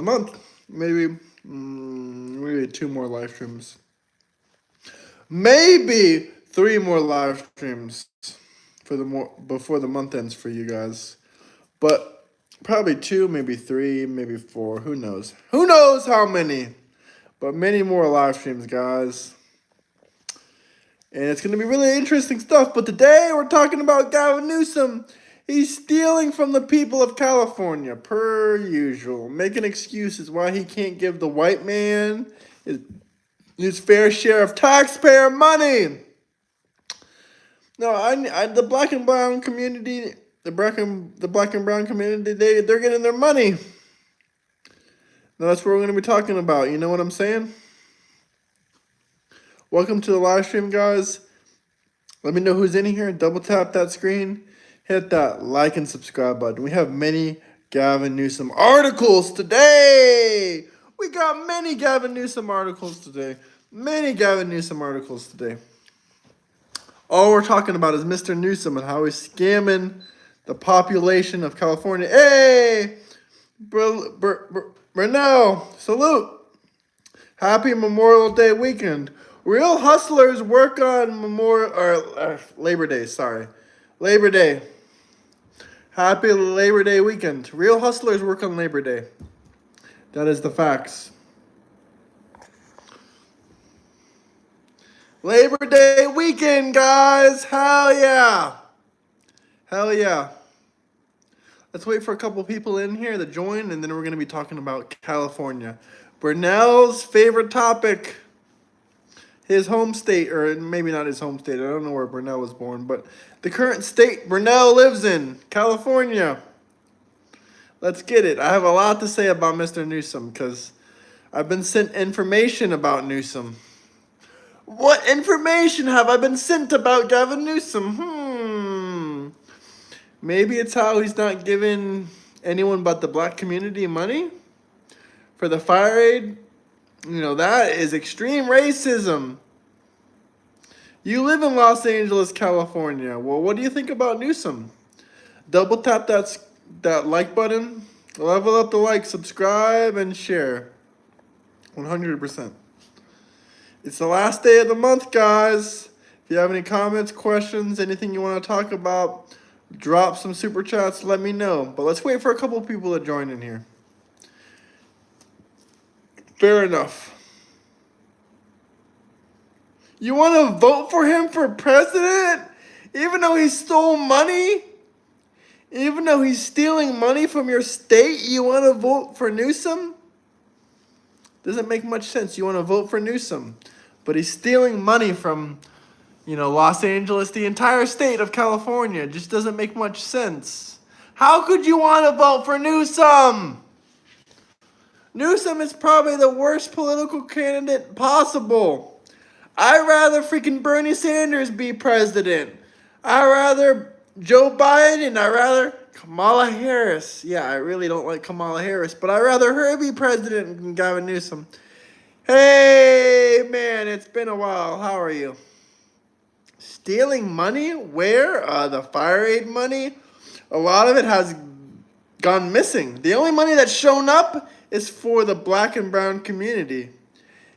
month. Maybe 2 more live streams. Maybe 3 more live streams before the month ends for you guys. But probably 2, maybe 3, maybe 4. Who knows? Who knows how many? But many more live streams, guys. And it's going to be really interesting stuff. But today we're talking about Gavin Newsom. He's stealing from the people of California, per usual. Making excuses why he can't give the white man his fair share of taxpayer money. No, the black and brown community, the black and brown community, they're getting their money. Now that's what we're going to be talking about. You know what I'm saying? Welcome to the live stream, guys. Let me know who's in here. Double tap that screen. Hit that like and subscribe button. We have many Gavin Newsom articles today. We got many Gavin Newsom articles today. All we're talking about is Mr. Newsom and how he's scamming the population of California. Hey, Brunel, salute. Happy Memorial Day weekend. Real hustlers work on Labor Day. Labor Day. Happy Labor Day weekend. Real hustlers work on Labor Day. That is the facts. Labor Day weekend, guys. Hell yeah. Let's wait for a couple people in here to join, and then we're going to be talking about California. Brunel's favorite topic. His home state, or maybe not his home state. I don't know where Brunel was born, but the current state Brunel lives in, California. Let's get it. I have a lot to say about Mr. Newsom because I've been sent information about Newsom. What information have I been sent about Gavin Newsom? Maybe it's how he's not giving anyone but the black community money for the fire aid. You know, that is extreme racism. You live in Los Angeles, California. Well, what do you think about Newsom? Double tap that like button. Level up the like, subscribe, and share. 100%. It's the last day of the month, guys. If you have any comments, questions, anything you want to talk about, drop some super chats, let me know. But let's wait for a couple people to join in here. Fair enough. You want to vote for him for president? Even though he stole money? Even though he's stealing money from your state, you want to vote for Newsom? Doesn't make much sense. You want to vote for Newsom. But he's stealing money from, Los Angeles, the entire state of California. It just doesn't make much sense. How could you want to vote for Newsom? Newsom is probably the worst political candidate possible. I'd rather freaking Bernie Sanders be president. I'd rather Joe Biden. I'd rather Kamala Harris. Yeah, I really don't like Kamala Harris, but I'd rather her be president than Gavin Newsom. Hey, man, it's been a while. How are you? Stealing money? Where? The fire aid money? A lot of it has gone missing. The only money that's shown up is for the black and brown community.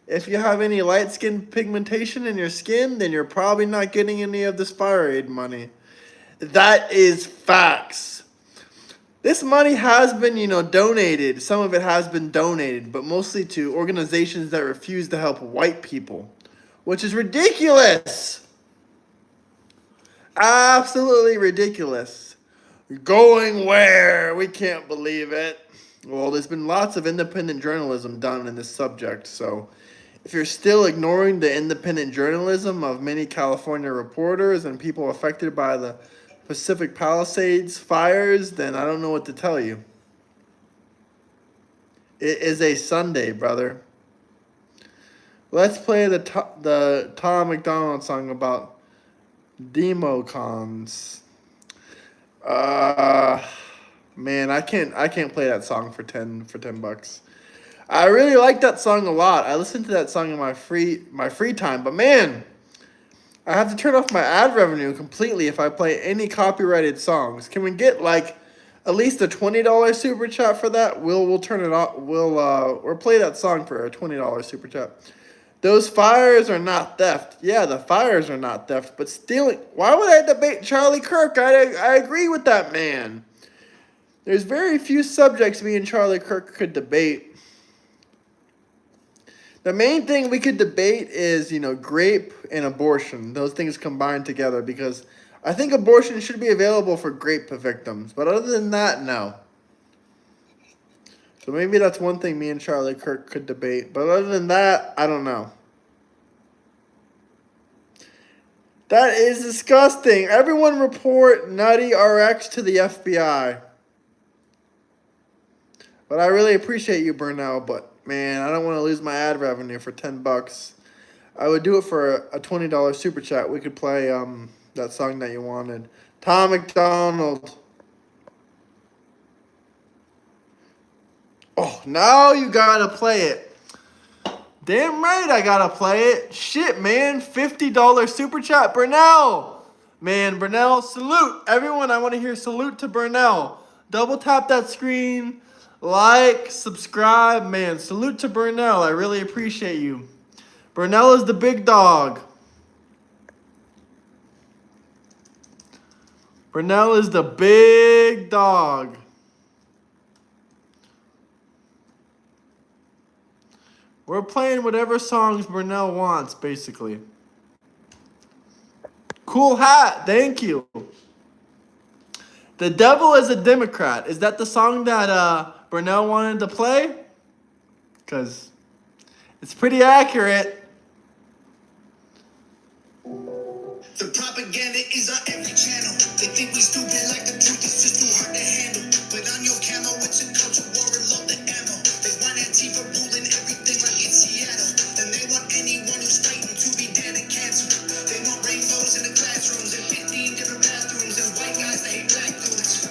If you have any light skin pigmentation in your skin, then you're probably not getting any of this fire aid money. That is facts. This money has been, donated. Some of it has been donated, but mostly to organizations that refuse to help white people, which is ridiculous. Absolutely ridiculous. Going where? We can't believe it. Well, there's been lots of independent journalism done in this subject, so if you're still ignoring the independent journalism of many California reporters and people affected by the Pacific Palisades fires, then I don't know what to tell you. It is a Sunday, brother. Let's play the Tom McDonald song about Democons. Man, I can't play that song for 10 bucks. I really like that song a lot. I listen to that song in my free time, but man, I have to turn off my ad revenue completely if I play any copyrighted songs. Can we get like at least a $20 super chat for that, we'll turn it off. We'll play that song for a $20 super chat. Those fires are not theft. Yeah, the fires are not theft, but stealing. Why would I debate Charlie Kirk? I agree with that man. There's very few subjects me and Charlie Kirk could debate. The main thing we could debate is, grape and abortion. Those things combined together, because I think abortion should be available for grape victims. But other than that, no. So maybe that's one thing me and Charlie Kirk could debate. But other than that, I don't know. That is disgusting. Everyone report Nutty RX to the FBI. But I really appreciate you, Burnell. But man, I don't want to lose my ad revenue for $10. I would do it for a $20 super chat. We could play that song that you wanted. Tom McDonald. Oh, now you gotta play it. Damn right I gotta play it. Shit, man. $50 super chat. Burnell. Man, Burnell, salute. Everyone, I want to hear salute to Burnell. Double tap that screen. Like, subscribe. Man, salute to Burnell. I really appreciate you. Burnell is the big dog. Burnell is the big dog. We're playing whatever songs Burnell wants, basically. Cool hat. Thank you. The Devil is a Democrat. Is that the song that Burnell wanted to play? Because it's pretty accurate. The propaganda is on every channel. They think we stupid like the truth is just too hard to handle. But on your camo, it's a culture war and load the ammo. They want Antifa ruling everything like it's Seattle. And they want anyone who's fighting to be dead and cancer. They want rainbows in the classrooms and 15 different bathrooms and white guys that hate black dudes.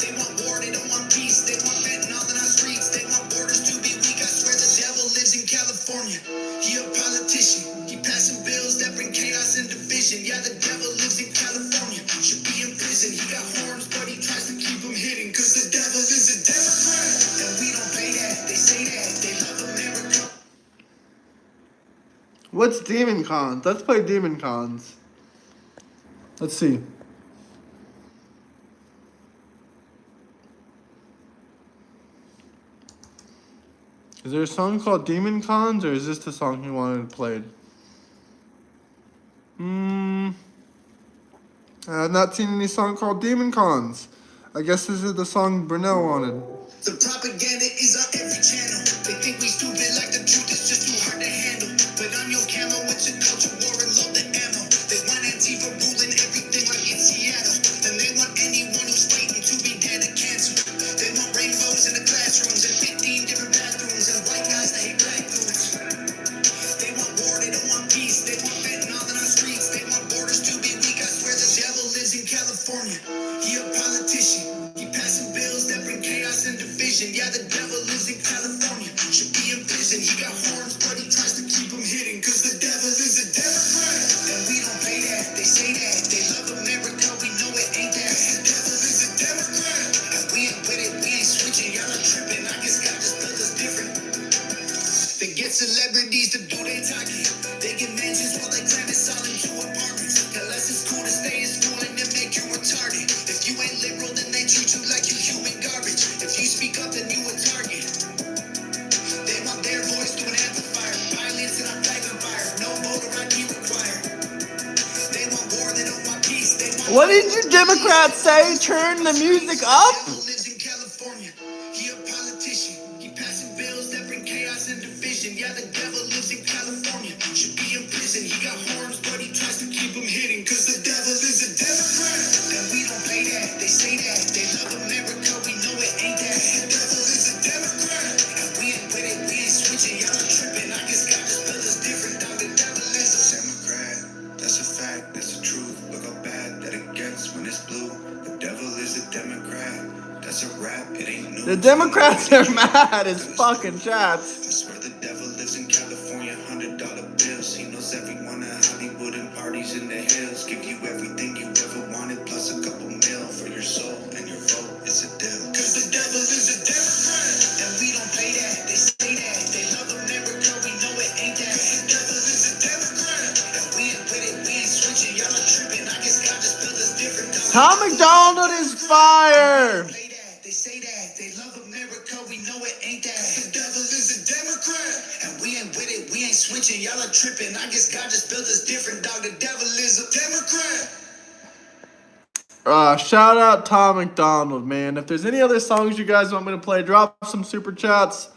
They want war, they don't want peace. They want fentanyl in our streets. They want borders to be weak. I swear the devil lives in California. He a politician. He passing bills that bring chaos and division. Yeah, the devil lives in California. Should be in prison. He got horns, but he tries to keep them hidden. Cause the devil is a Democrat. And we don't play that. They say that. They love America. What's Demon Cons? Let's play Demon Cons. Let's see. Is there a song called Demon Cons, or is this the song he wanted played? I've not seen any song called Demon Cons. I guess this is the song Burnell wanted. The propaganda is on every channel. They think we stupid like the truth is just too hard to handle. But on your camo, it's a culture war and load the ammo. They want Antifa ruling everything like it's Seattle. And they want anyone who's fighting to be dead of cancer. They want rainbows in the classrooms and 15 different bathrooms and white guys that hate black dudes. They want war, they don't want peace. They want fentanyl in our streets. They want borders to be weak. I swear the devil lives in California. He a politician. He passing bills that bring chaos and division. Yeah, the devil lives in California. Should be in prison. He got horns, but he tries to keep them hidden. Cause the devil is a Democrat. And we don't play that. They say that. They love America. We know it ain't that. The devil is a Democrat. And we ain't with it. We ain't switching. Y'all are tripping. I guess God just built us different. They get celebrities to do their talking. They get mansions while they cram us all into apartments. Unless it's cool to stay in school and then make you retarded. If you ain't liberal, then they treat you like you human garbage. If you speak up, then you a target. They want their voice through an amplifier. Violence in our flag on fire. No voter ID required. They want war, they don't want peace. They want What did you Democrats say? Turn the music up? The devil lives in California. He a politician. He passing bills that bring chaos and division. Yeah, the devil lives in California. Should be in prison. He got horns, but he tries to keep them hidden. Cause the devil is a Democrat. And we don't play that. They say that. They love America. We know it ain't that. The devil is a Democrat. And we ain't with it. We ain't switching. Y'all are tripping. I guess God just built us different. Dog, the devil is a Democrat. That's a fact. That's the truth. Look how bad that it gets when it's blue. The devil is a Democrat. That's a rap. It ain't new. The Democrats are mad as fucking chats. I swear the devil lives in California, $100 bills. He knows everyone in Hollywood and parties in the hills. Give you everything you ever wanted, plus a couple mil for your soul and your vote. They say that. They love America. We know it ain't that. The devil is a Democrat. And we ain't with it. We ain't switching. Y'all are tripping. I guess God just built us different. Tom McDonald is fire. They say that. They love America. We know it ain't that. The devil is a Democrat. And we ain't with it. We ain't switching. Y'all are tripping. I guess God just built us different, dog. The devil is a Democrat. Shout out Tom McDonald, man. If there's any other songs you guys want me to play, drop some super chats.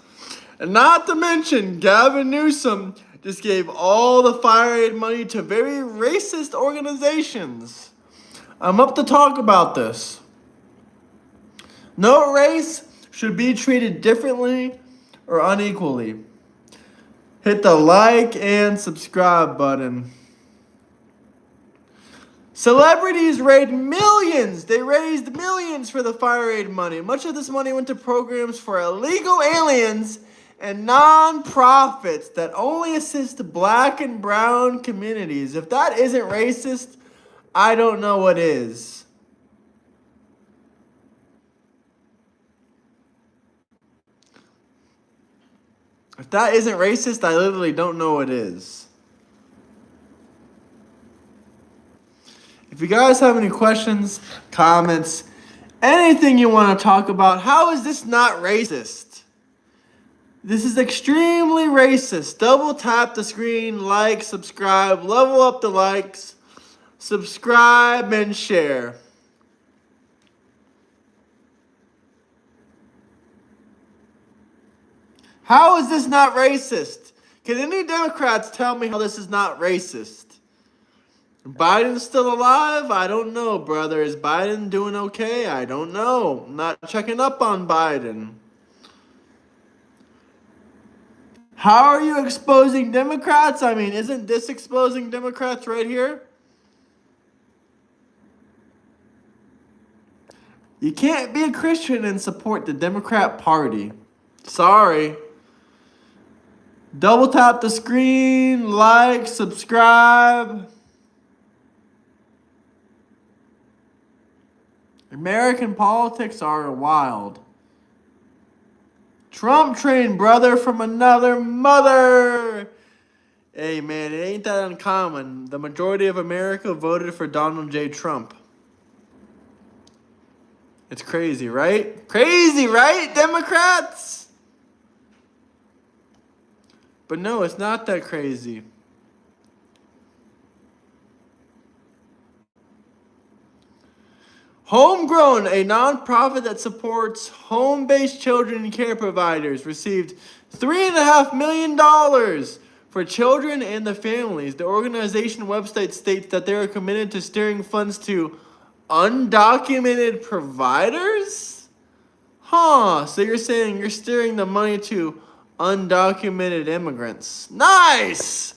And not to mention, Gavin Newsom just gave all the fire aid money to very racist organizations. I'm up to talk about this. No race should be treated differently or unequally. Hit the like and subscribe button. Celebrities raised millions. They raised millions for the fire aid money. Much of this money went to programs for illegal aliens and non-profits that only assist black and brown communities. If that isn't racist, I don't know what is. If that isn't racist, I literally don't know what is. If you guys have any questions, comments, anything you want to talk about, how is this not racist? This is extremely racist. Double tap the screen, like, subscribe, level up the likes, subscribe, and share. How is this not racist? Can any Democrats tell me how this is not racist? Biden's still alive? I don't know, brother. Is Biden doing okay? I don't know. I'm not checking up on Biden. How are you exposing Democrats? I mean, isn't this exposing Democrats right here? You can't be a Christian and support the Democrat Party. Sorry. Double tap the screen, like, subscribe. American politics are wild. Trump train, brother from another mother. Hey, man, it ain't that uncommon. The majority of America voted for Donald J. Trump. It's crazy, right? Crazy, right, Democrats? But no, it's not that crazy. Homegrown, a nonprofit that supports home-based children and care providers, received $3.5 million for children and the families. The organization website states that they are committed to steering funds to undocumented providers? Huh, so you're saying you're steering the money to undocumented immigrants. Nice!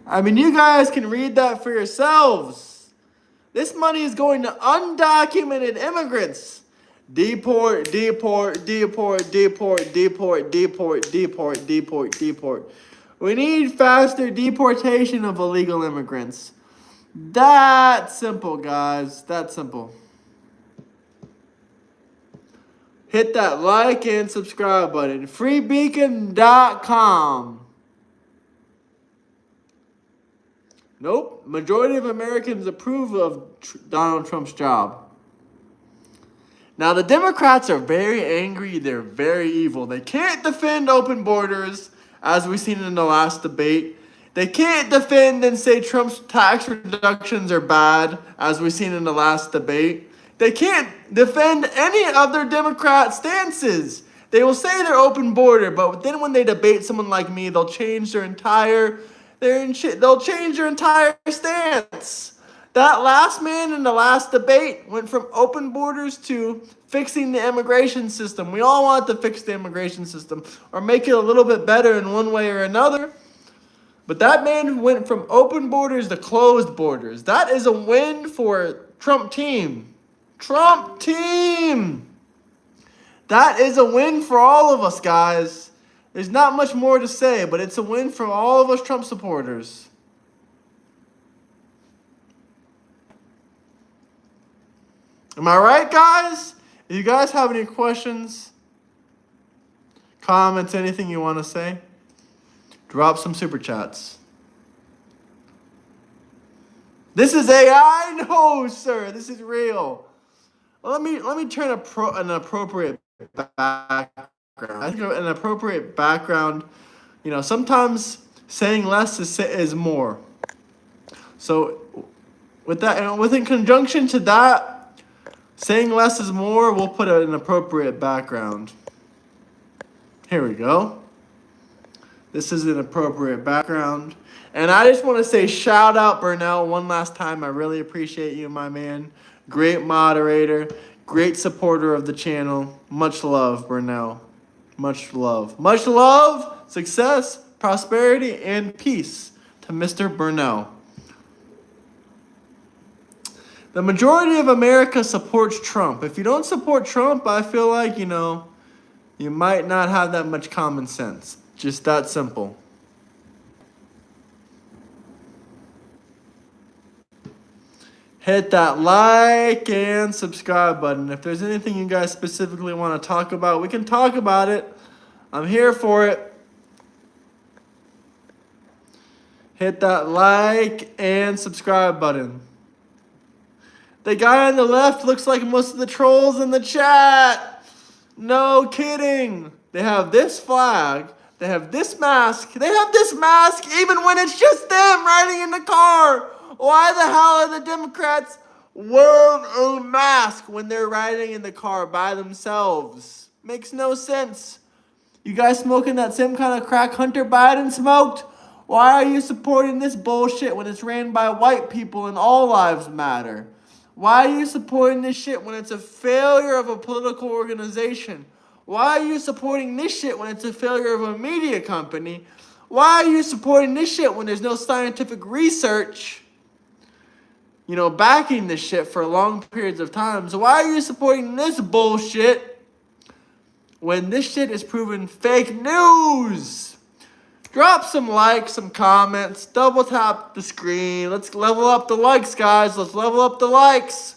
I mean, you guys can read that for yourselves. This money is going to undocumented immigrants. Deport, deport, deport, deport, deport, deport, deport, deport, deport. We need faster deportation of illegal immigrants. That simple, guys. That simple. Hit that like and subscribe button. Freebeacon.com. Nope. Majority of Americans approve of Donald Trump's job. Now, the Democrats are very angry. They're very evil. They can't defend open borders, as we've seen in the last debate. They can't defend and say Trump's tax reductions are bad, as we've seen in the last debate. They can't defend any of their Democrat stances. They will say they're open border, but then when they debate someone like me, they'll change their entire stance. That last man in the last debate went from open borders to fixing the immigration system. We all want to fix the immigration system or make it a little bit better in one way or another. But that man went from open borders to closed borders. That is a win for Trump team. Trump team. That is a win for all of us, guys. There's not much more to say, but it's a win for all of us Trump supporters. Am I right, guys? If you guys have any questions, comments, anything you want to say, drop some super chats. This is AI? No, sir. This is real. Let me turn an appropriate background. I think an appropriate background, sometimes saying less is more. So with that, and within conjunction to that, saying less is more, we'll put an appropriate background. Here we go. This is an appropriate background. And I just want to say shout out Burnell one last time. I really appreciate you, my man. Great moderator, great supporter of the channel. Much love, Burnell. Much love. Much love, success, prosperity, and peace to Mr. Burnell. The majority of America supports Trump. If you don't support Trump, I feel like, you might not have that much common sense. Just that simple. Hit that like and subscribe button. If there's anything you guys specifically want to talk about, we can talk about it. I'm here for it. Hit that like and subscribe button. The guy on the left looks like most of the trolls in the chat. No kidding. They have this flag. They have this mask. They have this mask even when it's just them riding in the car. Why the hell are the Democrats wearing a mask when they're riding in the car by themselves? Makes no sense. You guys smoking that same kind of crack Hunter Biden smoked? Why are you supporting this bullshit when it's ran by white people and all lives matter? Why are you supporting this shit when it's a failure of a political organization? Why are you supporting this shit when it's a failure of a media company? Why are you supporting this shit when there's no scientific research, backing this shit for long periods of time? So why are you supporting this bullshit when this shit is proven fake news? Drop some likes, some comments, double tap the screen. Let's level up the likes, guys. Let's level up the likes.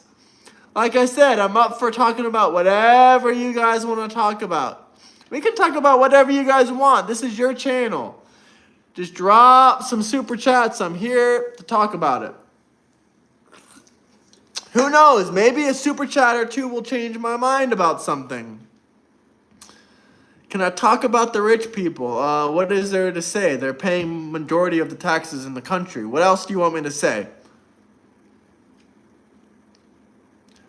Like I said, I'm up for talking about whatever you guys want to talk about. We can talk about whatever you guys want. This is your channel. Just drop some super chats. I'm here to talk about it. Who knows? Maybe a super chat or two will change my mind about something. Can I talk about the rich people? What is there to say? They're paying majority of the taxes in the country. What else do you want me to say?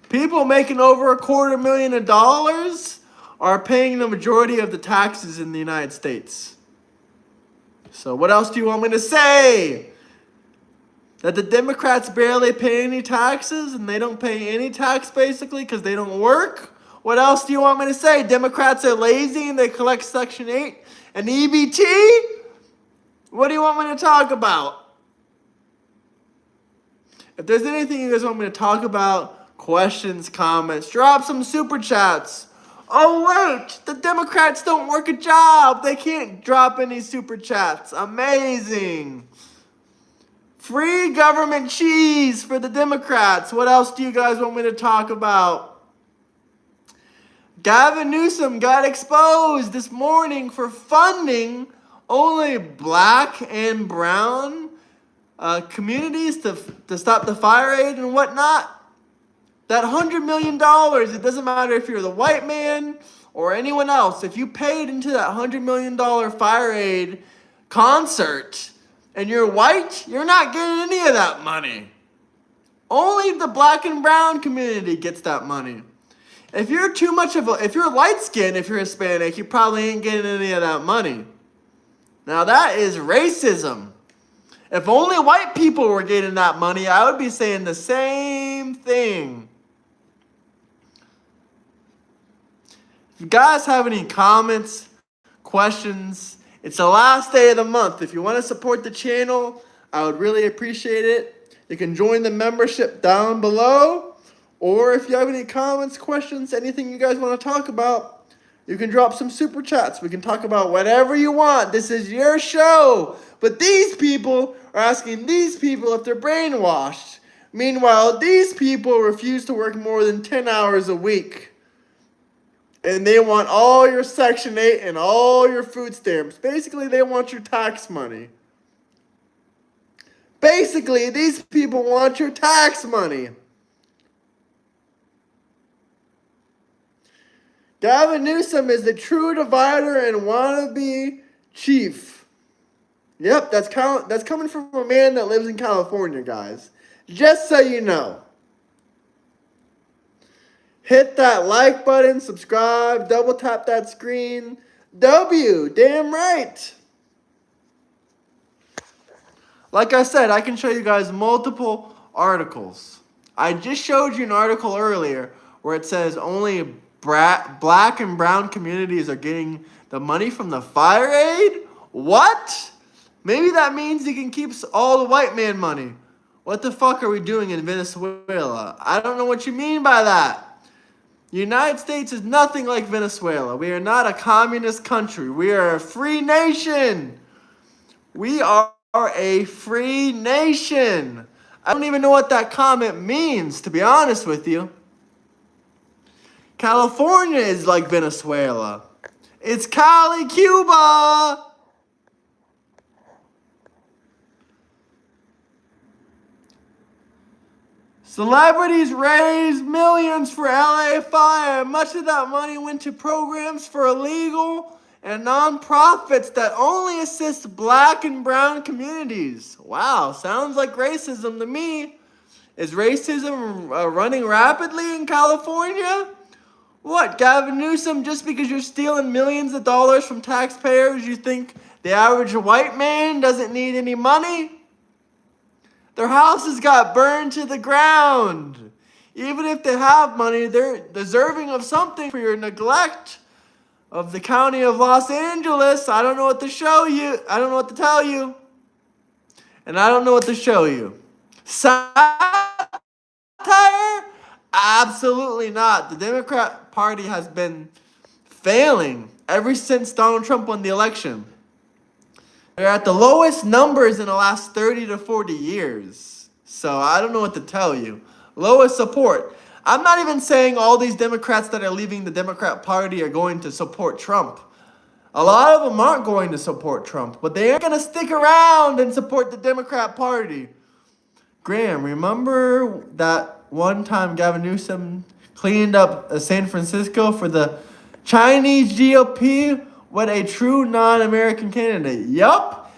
People making over $250,000 are paying the majority of the taxes in the United States. So what else do you want me to say? That the Democrats barely pay any taxes and they don't pay any tax basically because they don't work? What else do you want me to say? Democrats are lazy and they collect Section 8 and EBT? What do you want me to talk about? If there's anything you guys want me to talk about, questions, comments, drop some super chats. Oh wait, the Democrats don't work a job. They can't drop any super chats. Amazing. Free government cheese for the Democrats. What else do you guys want me to talk about? Gavin Newsom got exposed this morning for funding only black and brown communities to stop the fire aid and whatnot. That $100 million, it doesn't matter if you're the white man or anyone else. If you paid into that $100 million fire aid concert and you're white, you're not getting any of that money. Only the black and brown community gets that money. If you're if you're light skinned, if you're Hispanic, you probably ain't getting any of that money. Now that is racism. If only white people were getting that money, I would be saying the same thing. If you guys have any comments, questions, it's the last day of the month. If you want to support the channel, I would really appreciate it. You can join the membership down below. Or if you have any comments, questions, anything you guys want to talk about, you can drop some super chats. We can talk about whatever you want. This is your show. But these people are asking these people if they're brainwashed. Meanwhile, these people refuse to work more than 10 hours a week. And they want all your Section 8 and all your food stamps. Basically, they want your tax money. Basically, these people want your tax money. Gavin Newsom is the true divider and wannabe chief. Yep, that's coming from a man that lives in California, guys. Just so you know. Hit that like button, subscribe, double tap that screen. Damn right. Like I said, I can show you guys multiple articles. I just showed you an article earlier where it says only black and brown communities are getting the money from the fire aid? What? Maybe that means he can keep all the white man money. What the fuck are we doing in Venezuela? I don't know what you mean by that. The United States is nothing like Venezuela. We are not a communist country. We are a free nation. We are a free nation. I don't even know what that comment means, to be honest with you. California is like Venezuela. It's Cali, Cuba. Celebrities raised millions for LA fire. Much of that money went to programs for illegal and nonprofits that only assist black and brown communities. Wow, sounds like racism to me. Is racism running rapidly in California? What, Gavin Newsom, just because you're stealing millions of dollars from taxpayers, you think the average white man doesn't need any money? Their houses got burned to the ground. Even if they have money, they're deserving of something for your neglect of the county of Los Angeles. I don't know what to show you. I don't know what to tell you. And I don't know what to show you. Satire? Absolutely not. The Democrat Party has been failing ever since Donald Trump won the election. They're at the lowest numbers in the last 30 to 40 years. So I don't know what to tell you. Lowest support. I'm not even saying all these Democrats that are leaving the Democrat Party are going to support Trump. A lot of them aren't going to support Trump, but they aren't going to stick around and support the Democrat Party. Graham, remember that one time Gavin Newsom cleaned up San Francisco for the Chinese GOP? What a true non-American candidate. Yup.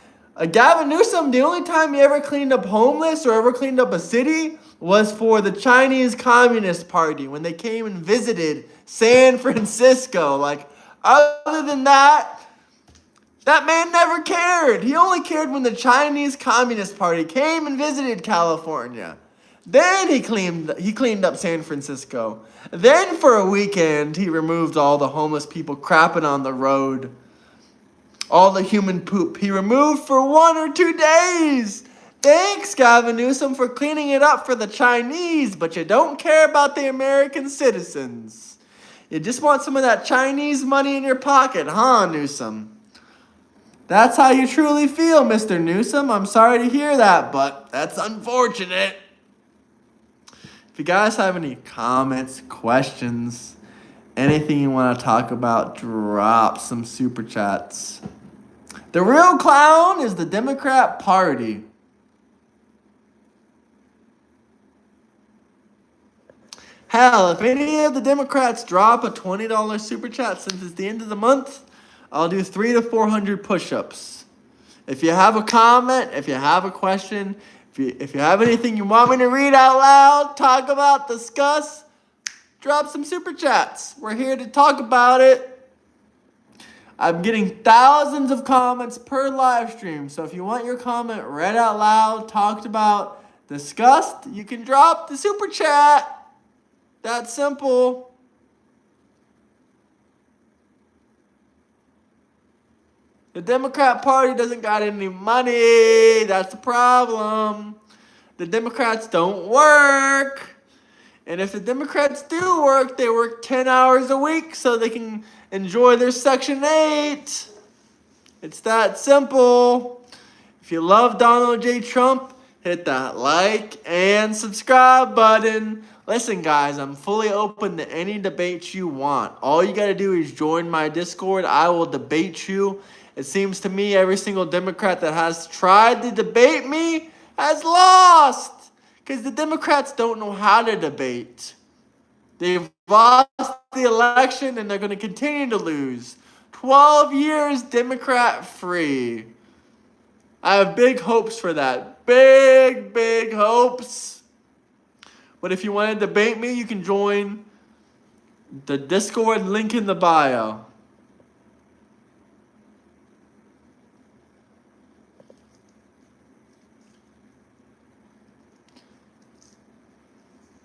Gavin Newsom, the only time he ever cleaned up homeless or ever cleaned up a city was for the Chinese Communist Party when they came and visited San Francisco. Like, other than that, that man never cared. He only cared when the Chinese Communist Party came and visited California. Then he cleaned up San Francisco. Then for a weekend, he removed all the homeless people crapping on the road. All the human poop he removed for 1 or 2 days. Thanks, Gavin Newsom, for cleaning it up for the Chinese, but you don't care about the American citizens. You just want some of that Chinese money in your pocket, huh, Newsom? That's how you truly feel, Mr. Newsom. I'm sorry to hear that, but that's unfortunate. If you guys have any comments, questions, anything you want to talk about, drop some super chats. The real clown is the Democrat Party. Hell, if any of the Democrats drop a $20 super chat since it's the end of the month, I'll do 300 to 400 push-ups. If you have a comment, if you have a question, if you have anything you want me to read out loud, talk about, discuss, drop some super chats. We're here to talk about it. I'm getting thousands of comments per live stream. So if you want your comment read out loud, talked about, discussed, you can drop the super chat. That's simple. The Democrat Party doesn't got any money. That's the problem. The Democrats don't work. And if the Democrats do work, they work 10 hours a week so they can enjoy their Section 8. It's that simple. If you love Donald J. Trump, hit that like and subscribe button. Listen, guys, I'm fully open to any debates you want. All you got to do is join my Discord. I will debate you. It seems to me every single Democrat that has tried to debate me has lost. Because the Democrats don't know how to debate. They've lost the election and they're going to continue to lose. 12 years Democrat free. I have big hopes for that. Big, big hopes. But if you want to debate me, you can join the Discord link in the bio.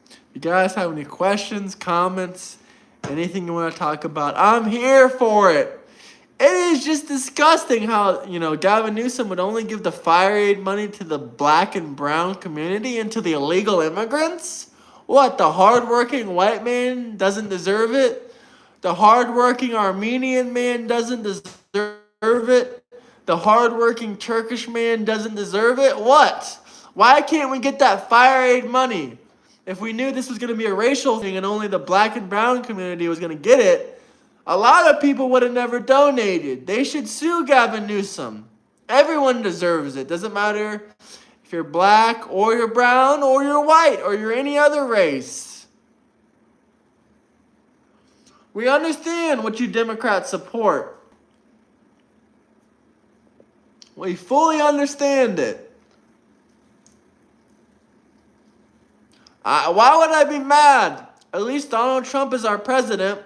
If you guys have any questions, comments, anything you want to talk about, I'm here for it. It is just disgusting how, Gavin Newsom would only give the fire aid money to the black and brown community and to the illegal immigrants. What, the hardworking white man doesn't deserve it? The hardworking Armenian man doesn't deserve it? The hardworking Turkish man doesn't deserve it? What? Why can't we get that fire aid money? If we knew this was going to be a racial thing and only the black and brown community was going to get it, a lot of people would have never donated. They should sue Gavin Newsom. Everyone deserves it. Doesn't matter if you're black or you're brown or you're white or you're any other race. We understand what you Democrats support. We fully understand it. Why would I be mad? At least Donald Trump is our president.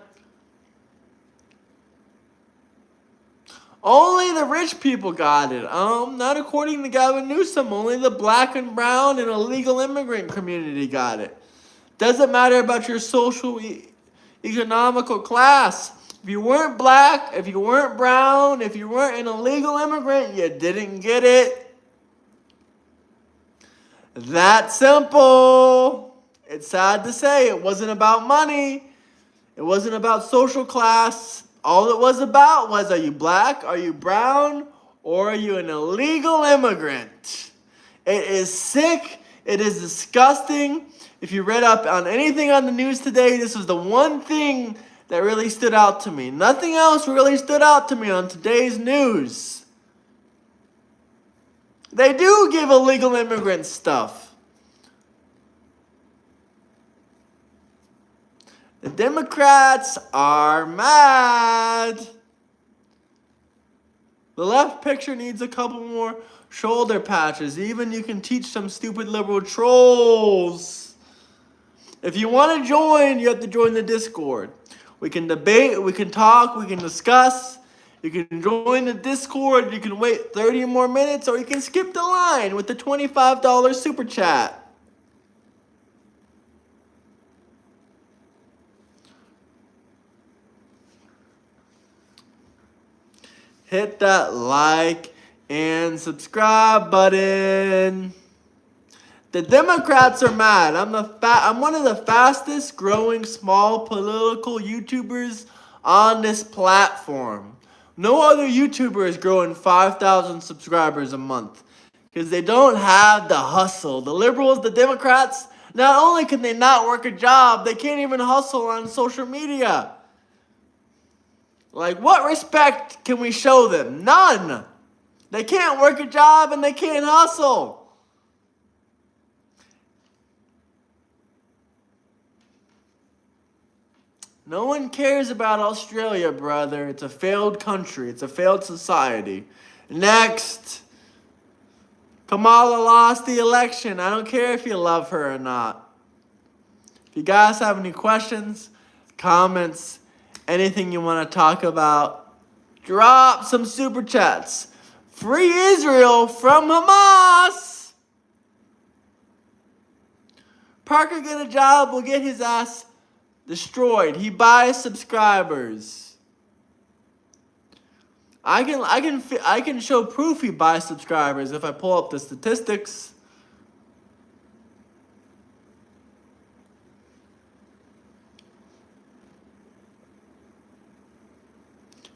Only the rich people got it. Not according to Gavin Newsom. Only the black and brown and illegal immigrant community got it. Doesn't matter about your social, economical class. If you weren't black, if you weren't brown, if you weren't an illegal immigrant, you didn't get it. That simple. It's sad to say it wasn't about money. It wasn't about social class. All it was about was, are you black, are you brown, or are you an illegal immigrant? It is sick. It is disgusting. If you read up on anything on the news today, this was the one thing that really stood out to me. Nothing else really stood out to me on today's news. They do give illegal immigrants stuff. The Democrats are mad. The left picture needs a couple more shoulder patches. Even you can teach some stupid liberal trolls. If you want to join, you have to join the Discord. We can debate, we can talk, we can discuss. You can join the Discord. You can wait 30 more minutes, or you can skip the line with the $25 super chat. Hit that like and subscribe button. The Democrats are mad. I'm one of the fastest growing small political YouTubers on this platform. No other YouTuber is growing 5,000 subscribers a month because they don't have the hustle. The liberals, the Democrats, not only can they not work a job, they can't even hustle on social media. Like, what respect can we show them? None. They can't work a job and they can't hustle. No one cares about Australia, brother. It's a failed country. It's a failed society. Next. Kamala lost the election. I don't care if you love her or not. If you guys have any questions, comments, anything you want to talk about, drop some super chats. Free Israel from Hamas. Parker get a job, will get his ass destroyed. He buys subscribers. I can show proof he buys subscribers if I pull up the statistics.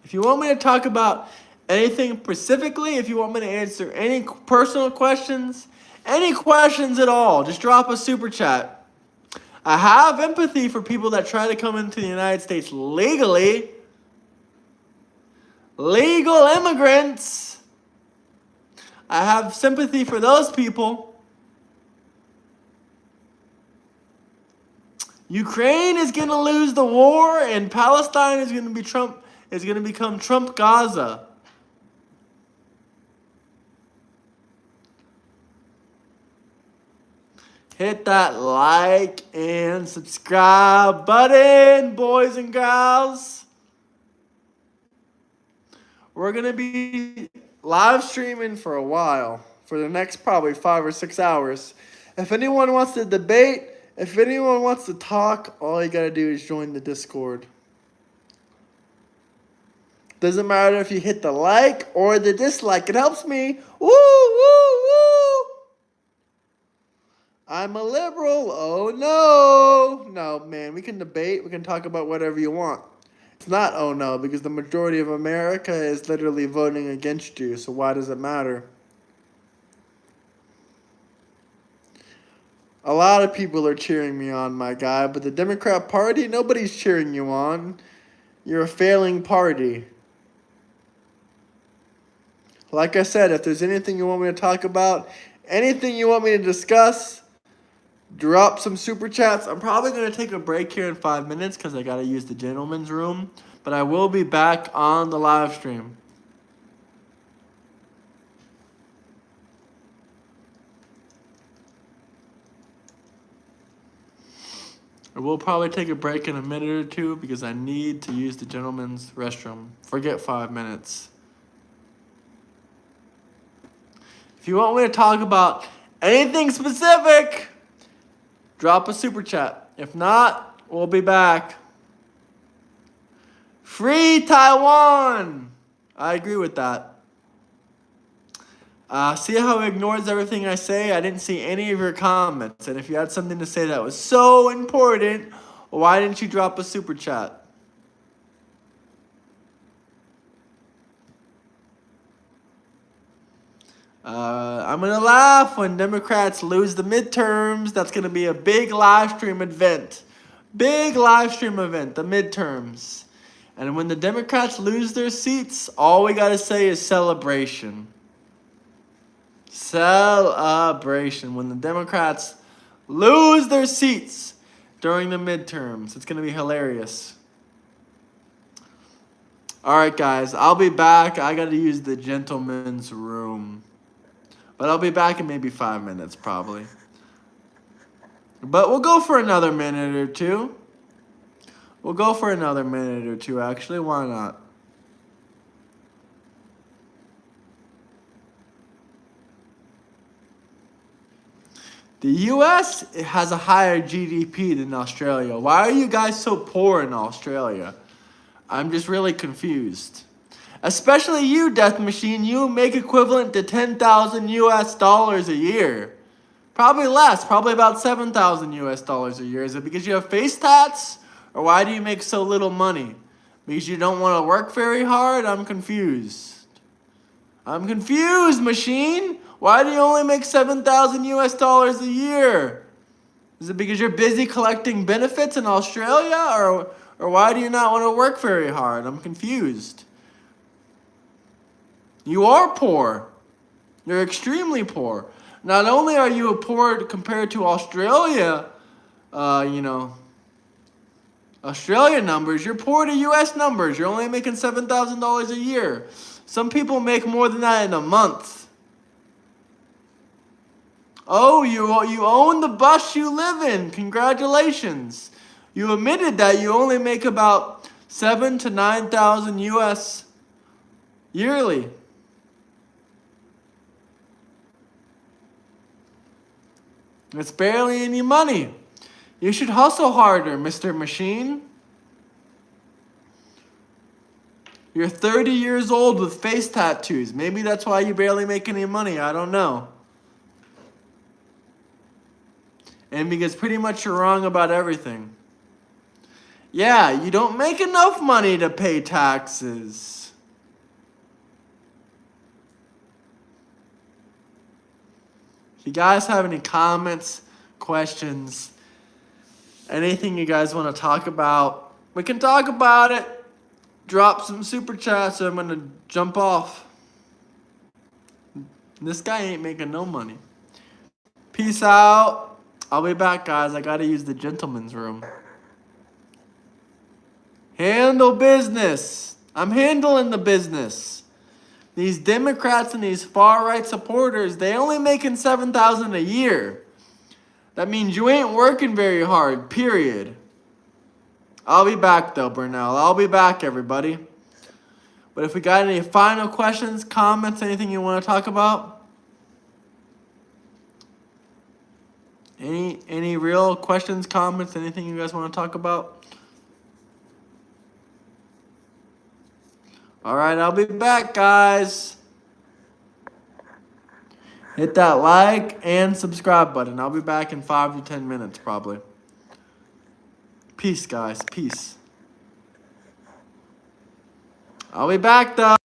If you want me to talk about anything specifically, if you want me to answer any personal questions, any questions at all, just drop a super chat. I have empathy for people that try to come into the United States legally. Legal immigrants. I have sympathy for those people. Ukraine is going to lose the war, and Palestine is going to become Trump Gaza. Hit that like and subscribe button, boys and gals. We're going to be live streaming for a while, for the next probably 5 or 6 hours. If anyone wants to debate, if anyone wants to talk, all you got to do is join the Discord. Doesn't matter if you hit the like or the dislike. It helps me. Woo, woo, woo. I'm a liberal. Oh, no. No, man, we can debate. We can talk about whatever you want. It's not oh, no, because the majority of America is literally voting against you. So why does it matter? A lot of people are cheering me on, my guy. But the Democrat Party, nobody's cheering you on. You're a failing party. Like I said, if there's anything you want me to talk about, anything you want me to discuss, drop some super chats. I'm probably going to take a break here in 5 minutes because I got to use the gentleman's room. But I will be back on the live stream. I will probably take a break in a minute or two because I need to use the gentleman's restroom. Forget 5 minutes. If you want me to talk about anything specific, drop a super chat. If not, we'll be back. Free Taiwan! I agree with that. See how he ignores everything I say? I didn't see any of your comments. And if you had something to say that was so important, why didn't you drop a super chat? I'm going to laugh when Democrats lose the midterms. That's going to be a big live stream event. Big live stream event, the midterms. And when the Democrats lose their seats, all we got to say is celebration. Celebration. When the Democrats lose their seats during the midterms. It's going to be hilarious. All right, guys. I'll be back. I got to use the gentleman's room. But I'll be back in maybe 5 minutes, probably. But we'll go for another minute or two. We'll go for another minute or two, actually. Why not? The U.S. has a higher GDP than Australia. Why are you guys so poor in Australia? I'm just really confused. Especially you, Death Machine. You make equivalent to 10,000 US dollars a year. Probably less. Probably about 7,000 US dollars a year. Is it because you have face tats? Or why do you make so little money? Because you don't want to work very hard? I'm confused. I'm confused, Machine. Why do you only make 7,000 US dollars a year? Is it because you're busy collecting benefits in Australia? Or why do you not want to work very hard? I'm confused. You are poor. You're extremely poor. Not only are you poor compared to Australia, Australian numbers, you're poor to U.S. numbers. You're only making $7,000 a year. Some people make more than that in a month. Oh, you own the bus you live in. Congratulations. You admitted that you only make about 7,000 to 9,000 U.S. yearly. It's barely any money. You should hustle harder, Mr. Machine. You're 30 years old with face tattoos. Maybe that's why you barely make any money. I don't know. And because pretty much you're wrong about everything. Yeah, you don't make enough money to pay taxes. If you guys have any comments, questions, Anything you guys want to talk about, we can talk about it. Drop some super chats, so I'm going to jump off. This guy ain't making no money. Peace out. I'll be back, guys. I got to use the gentleman's room. Handle business. I'm handling the business. These Democrats and these far-right supporters, they only making $7,000 a year. That means you ain't working very hard, period. I'll be back, though, Burnell. I'll be back, everybody. But if we got any final questions, comments, anything you want to talk about? Any real questions, comments, anything you guys want to talk about? All right, I'll be back, guys. Hit that like and subscribe button. I'll be back in 5 to 10 minutes, probably. Peace, guys. Peace. I'll be back, though.